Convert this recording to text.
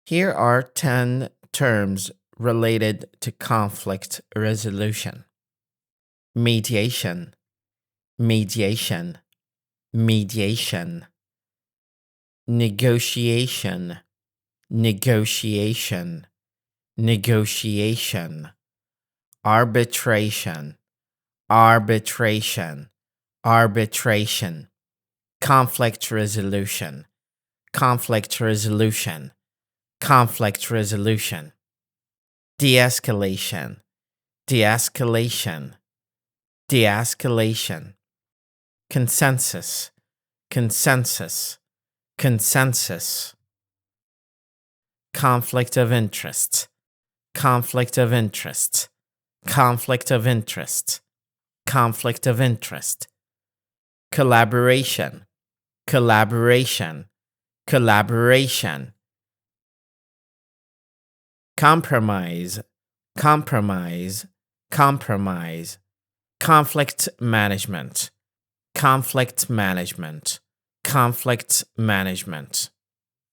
Here are 10 terms related to conflict resolution: mediation, mediation, mediation, negotiation, negotiation, negotiation, arbitration, arbitration, arbitration, conflict resolution, conflict resolution, conflict resolution, de-escalation, de-escalation, de-escalation, consensus, consensus, consensus, conflict of interest, conflict of interest, conflict of interest, conflict of interest, collaboration, collaboration, collaboration, compromise, compromise, compromise, conflict management, conflict management, conflict management.